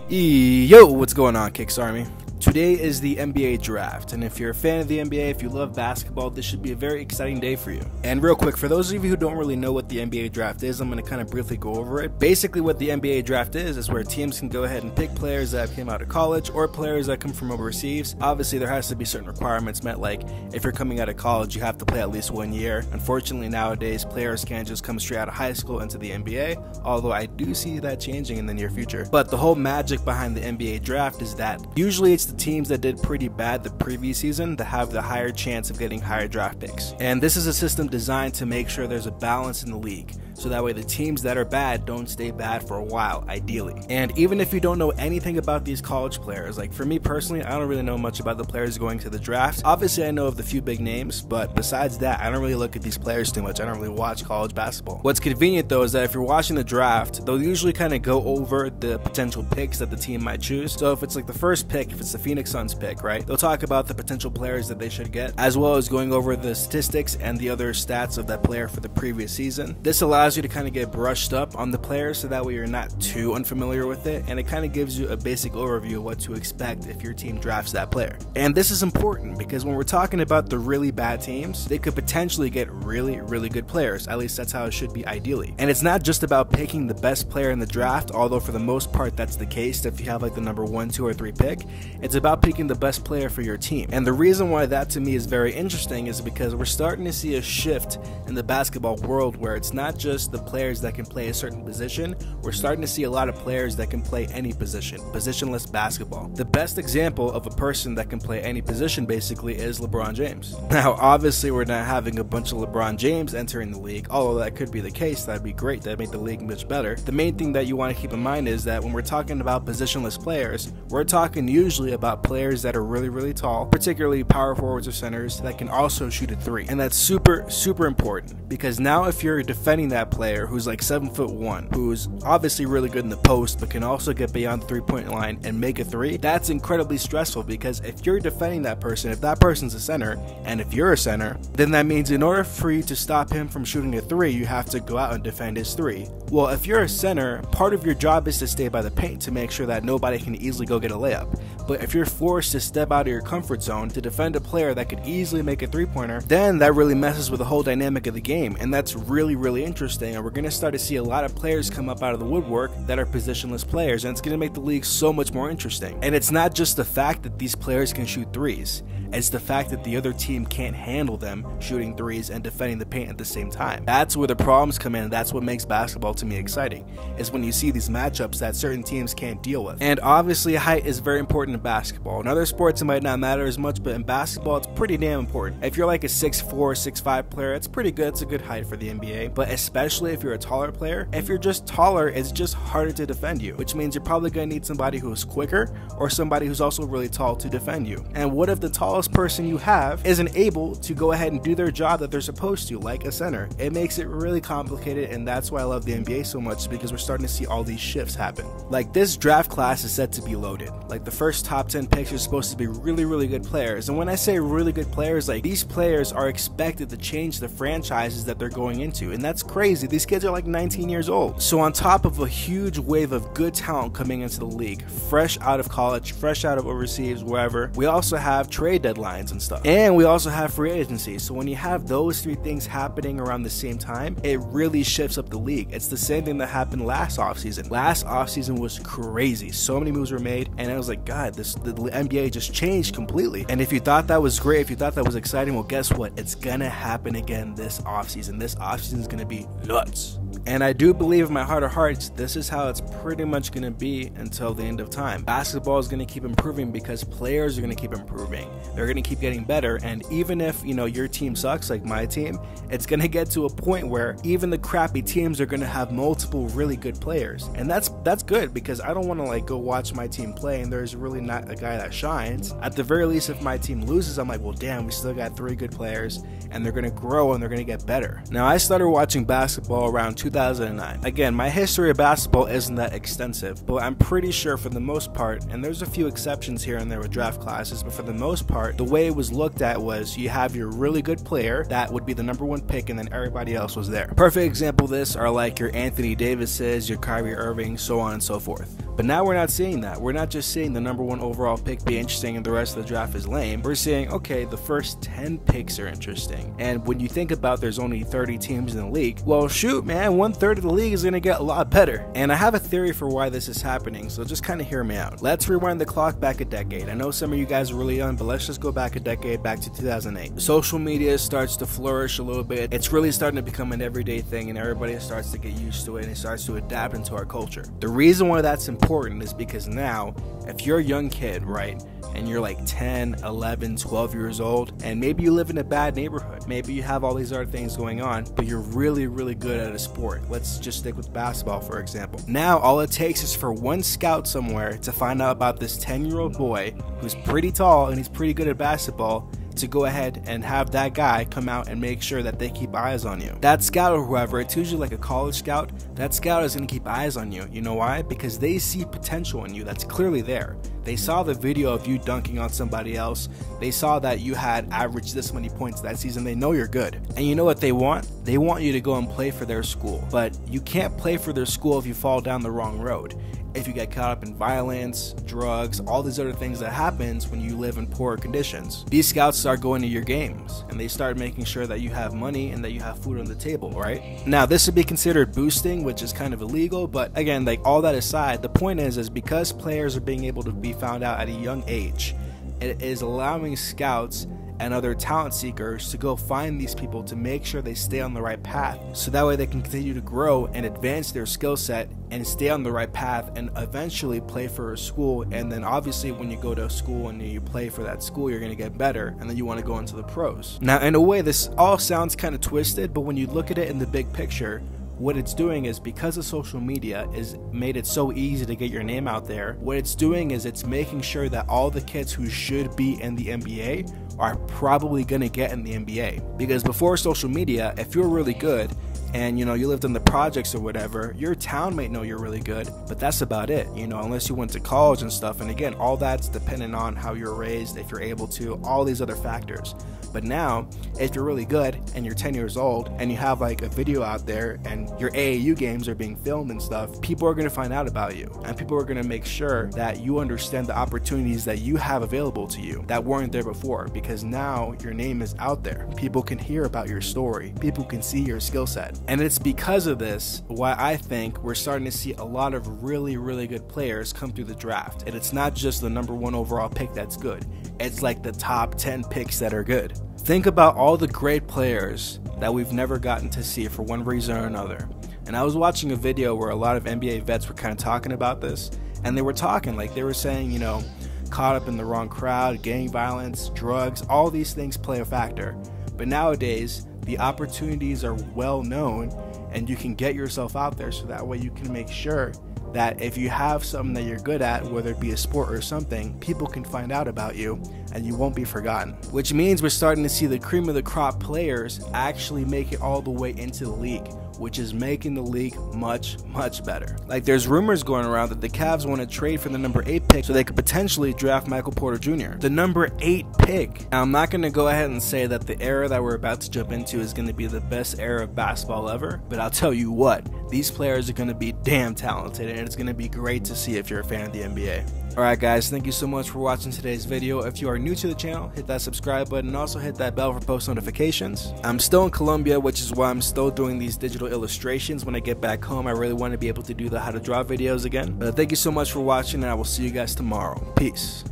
Yo, what's going on, Kicks Army? Today is the NBA draft, and if you're a fan of the NBA, if you love basketball, this should be a very exciting day for you. And real quick, for those of you who don't really know what the NBA draft is, I'm going to kind of briefly go over it. Basically, what the NBA draft is where teams can go ahead and pick players that came out of college or players that come from overseas. Obviously, there has to be certain requirements met, like if you're coming out of college, you have to play at least 1 year. Unfortunately, nowadays, players can't just come straight out of high school into the NBA, although I do see that changing in the near future. But the whole magic behind the NBA draft is that usually it's the teams that did pretty bad the previous season that have the higher chance of getting higher draft picks. And this is a system designed to make sure there's a balance in the league, so that way the teams that are bad don't stay bad for a while, ideally. And even if you don't know anything about these college players, like for me personally, I don't really know much about the players going to the draft. Obviously, I know of the few big names, but besides that, I don't really look at these players too much. I don't really watch college basketball. What's convenient though is that if you're watching the draft, they'll usually kind of go over the potential picks that the team might choose. So if it's like the first pick, if it's the Phoenix Suns pick, right, they'll talk about the potential players that they should get, as well as going over the statistics and the other stats of that player for the previous season. This allows you to kind of get brushed up on the players, so that way you're not too unfamiliar with it, and it kind of gives you a basic overview of what to expect if your team drafts that player. And this is important because when we're talking about the really bad teams, they could potentially get really good players. At least that's how it should be ideally. And it's not just about picking the best player in the draft, although for the most part that's the case if you have like the number 1, 2, or 3 pick. It's about picking the best player for your team. And the reason why that to me is very interesting is because we're starting to see a shift in the basketball world where it's not just the players that can play a certain position. We're starting to see a lot of players that can play any position, positionless basketball. The best example of a person that can play any position basically is LeBron James. Now obviously we're not having a bunch of LeBron James entering the league, although that could be the case. That'd be great, that'd make the league much better. The main thing that you want to keep in mind is that when we're talking about positionless players, we're talking usually about players that are really tall, particularly power forwards or centers that can also shoot a 3. And that's super important, because now if you're defending that player who's like 7'1", who's obviously really good in the post but can also get beyond the 3-point line and make a 3, that's incredibly stressful, because if you're defending that person, if that person's a center and if you're a center, then that means in order for you to stop him from shooting a 3, you have to go out and defend his 3. Well, if you're a center, part of your job is to stay by the paint to make sure that nobody can easily go get a layup. But if you're forced to step out of your comfort zone to defend a player that could easily make a 3-pointer, then that really messes with the whole dynamic of the game, and that's really interesting. And we're going to start to see a lot of players come up out of the woodwork that are positionless players, and it's going to make the league so much more interesting. And it's not just the fact that these players can shoot 3s, it's the fact that the other team can't handle them shooting 3s and defending the paint at the same time. That's where the problems come in, and that's what makes basketball to me exciting, is when you see these matchups that certain teams can't deal with. And obviously height is very important in basketball. In other sports it might not matter as much, but in basketball it's pretty damn important. If you're like a 6'4", 6'5" player, it's pretty good, it's a good height for the NBA. But especially if you're a taller player, if you're just taller, it's just harder to defend you, which means you're probably going to need somebody who's quicker or somebody who's also really tall to defend you. And what if the tallest person you have isn't able to go ahead and do their job that they're supposed to, like a center? It makes it really complicated, and that's why I love the NBA so much, because we're starting to see all these shifts happen. Like this draft class is set to be loaded. Like the first top 10 picks are supposed to be really good players, and when I say really good players, like these players are expected to change the franchises that they're going into, and that's crazy. These kids are like 19 years old. So on top of a huge wave of good talent coming into the league, fresh out of college, fresh out of overseas, wherever, we also have trade deadlines and stuff, and we also have free agency. So when you have those 3 things happening around the same time, it really shifts up the league. It's the same thing that happened last offseason. Last offseason was crazy. So many moves were made, and I was like, God, the NBA just changed completely. And if you thought that was great, if you thought that was exciting, well, guess what? It's gonna happen again this offseason. This offseason is gonna be nuts. And I do believe in my heart of hearts, this is how it's pretty much going to be until the end of time. Basketball is going to keep improving because players are going to keep improving. They're going to keep getting better. And even if, your team sucks, like my team, it's going to get to a point where even the crappy teams are going to have multiple really good players. And that's good, because I don't want to like go watch my team play and there's really not a guy that shines. At the very least, if my team loses, I'm like, well, damn, we still got 3 good players, and they're going to grow and they're going to get better. Now, I started watching basketball around 2009. Again, my history of basketball isn't that extensive, but I'm pretty sure for the most part, and there's a few exceptions here and there with draft classes, but for the most part, the way it was looked at was you have your really good player that would be the number 1 pick, and then everybody else was there. Perfect example of this are like your Anthony Davises, your Kyrie Irving, so on and so forth. But now we're not seeing that. We're not just seeing the #1 overall pick be interesting and the rest of the draft is lame. We're seeing, okay, the first 10 picks are interesting. And when you think about there's only 30 teams in the league, well, shoot, man, 1/3 of the league is going to get a lot better. And I have a theory for why this is happening, so just kind of hear me out. Let's rewind the clock back a decade. I know some of you guys are really young, but let's just go back a decade, back to 2008. Social media starts to flourish a little bit. It's really starting to become an everyday thing, and everybody starts to get used to it, and it starts to adapt into our culture. The reason why that's important is because now, if you're a young kid, right, and you're like 10, 11, 12 years old, and maybe you live in a bad neighborhood, maybe you have all these other things going on, but you're really, really good at a sport. Let's just stick with basketball, for example. Now, all it takes is for one scout somewhere to find out about this 10-year-old boy who's pretty tall and he's pretty good at basketball, to go ahead and have that guy come out and make sure that they keep eyes on you. That scout or whoever, it's usually like a college scout, that scout is going to keep eyes on you. You know why? Because they see potential in you that's clearly there. They saw the video of you dunking on somebody else. They saw that you had averaged this many points that season. They know you're good. And you know what they want? They want you to go and play for their school. But you can't play for their school if you fall down the wrong road. If you get caught up in violence, drugs, all these other things that happens when you live in poor conditions. These scouts start going to your games and they start making sure that you have money and that you have food on the table, right? Now, this would be considered boosting, which is kind of illegal, but again, like all that aside, the point is because players are being able to be found out at a young age, it is allowing scouts and other talent seekers to go find these people to make sure they stay on the right path, so that way they can continue to grow and advance their skill set and stay on the right path and eventually play for a school. And then obviously when you go to a school and you play for that school, you're going to get better, and then you want to go into the pros. Now, in a way, this all sounds kind of twisted, but when you look at it in the big picture, what it's doing is, because of social media is made it so easy to get your name out there, what it's doing is it's making sure that all the kids who should be in the NBA are probably going to get in the NBA. Because before social media, if you're really good and you lived in the projects or whatever, your town might know you're really good, but that's about it, unless you went to college and stuff. And again, all that's dependent on how you're raised, if you're able to, all these other factors. But now, if you're really good and you're 10 years old and you have like a video out there and your AAU games are being filmed and stuff, people are going to find out about you, and people are going to make sure that you understand the opportunities that you have available to you that weren't there before, because now your name is out there. People can hear about your story. People can see your skill set. And it's because of this why I think we're starting to see a lot of really, really good players come through the draft. And it's not just the #1 overall pick that's good. It's like the top 10 picks that are good. Think about all the great players that we've never gotten to see for one reason or another. And I was watching a video where a lot of NBA vets were kind of talking about this, and they were talking like they were saying, caught up in the wrong crowd, gang violence, drugs, all these things play a factor. But nowadays, the opportunities are well known, and you can get yourself out there, so that way you can make sure that if you have something that you're good at, whether it be a sport or something, people can find out about you and you won't be forgotten. Which means we're starting to see the cream of the crop players actually make it all the way into the league, which is making the league much, much better. Like, there's rumors going around that the Cavs want to trade for the #8 pick so they could potentially draft Michael Porter Jr. The #8 pick. Now, I'm not going to go ahead and say that the era that we're about to jump into is going to be the best era of basketball ever, but I'll tell you what, these players are going to be damn talented, and it's going to be great to see if you're a fan of the NBA. Alright guys, thank you so much for watching today's video. If you are new to the channel, hit that subscribe button and also hit that bell for post notifications. I'm still in Colombia, which is why I'm still doing these digital illustrations. When I get back home, I really want to be able to do the how to draw videos again. But thank you so much for watching, and I will see you guys tomorrow. Peace.